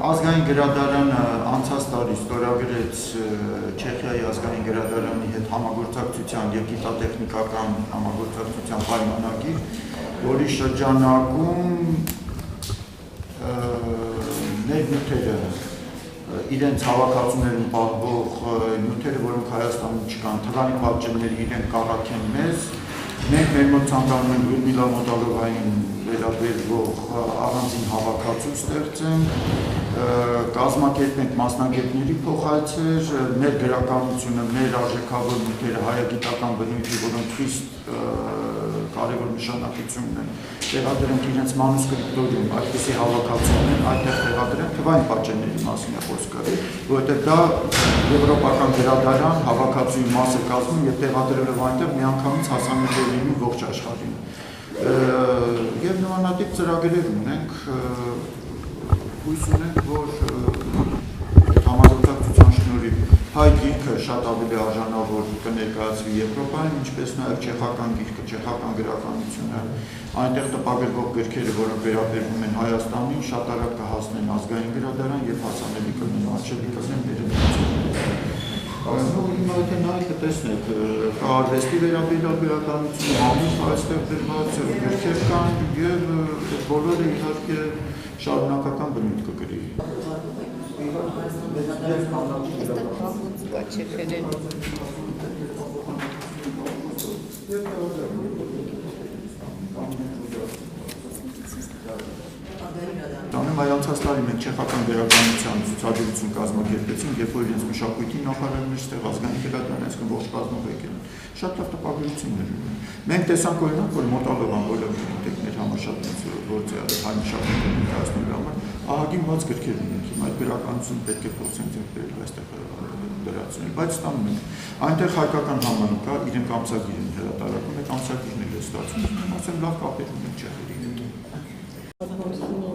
Ազգային գրադարանը անցած տարի ստորագրեց Չեխիայի ազգային գրադարանի հետ համագործակցության և գիտատեխնիկական համագործակցության պայմանագիր, որի շրջանակում մեր նյութերը իրենց հավաքածուներում պահվող նյութերը, որոնք Հայաստանում չկան, թվանի պատճենները իրենք կառաքեն մեզ, մենք մեր մոտ ցանկանում ենք Լյուդմիլա Մոտալովային վերաբերվող առանձին հավաքածու ստեղծենք, կազմակերպենք մասնագետների փոխայցեր, մեր գրականությունը, մեր արժեքավոր նյութերը հայագիտական բնույթի, որոնք խիստ կարևոր նշանակություն ունեն, տեղադրենք իրենց մանուսկրիպտորիում, այդպիսի հավաքածուներ, այդտեղ տեղադրենք թվային պատճենների մասին է խոսքը, որովհետև դա եվրոպական գրադարան հավաքածուի մաս է կազմում և տեղադրելով այնտեղ միանգամից հասանելի է լինում ողջ աշխարհին։ Եվ նմանատիպ ծրագրեր ունենք, հույս ունենք, որ համագործակցության շնորհիվ հայ գիրքը շատ ավելի արժանավոր կներկայացվի Եվրոպայում, ինչպես նաև չեխական գիրքը, չեխական գրականությունը, այնտեղ տպագրվող գրքերը, որոնք վերաբերվում են Հայաստանին, շատ արագ կհասնեն ազգային գրադարան և հասանելի կլինեն, արժելի կլինեն ներդրումից։ Հիմա եթե նայեք կտեսնեք, կա արվեստի վերաբերյալ գրականություն, ամուր այստեղ դրված գրքեր կան և բոլորը իհարկե շարունակական բնույթ կկրի։ Տանում անցած տարի մենք չեխական գրականության ցուցադրություն կազմակերպեցինք, երբ որ իրենց մշակույթի նախարարն էր, ազգային գրադարանը, այսինքն ողջ կազմով եկել են։ Շատ լավ տպագրություններ ունեն։ Մենք տեսանք օրինակ, որ Մոտալովան, որը գիտեք մեր համար շատ գործ է արել հայ մշակույթը ներկայացնելու համար, ահագին բաց գրքեր ունենք։ Հիմա այդ գրականությունը պետք է փորձենք ձեռք բերել այստեղ դրացնել, բայց ստանում ենք։ Այնտեղ հայկական համալիր կա, իրենք ամսագիր են հրատարակում, այդ ամսագիրն էլ է ստացվում։ Ասեմ լավ կապեր ունենք Չեխերի հետ։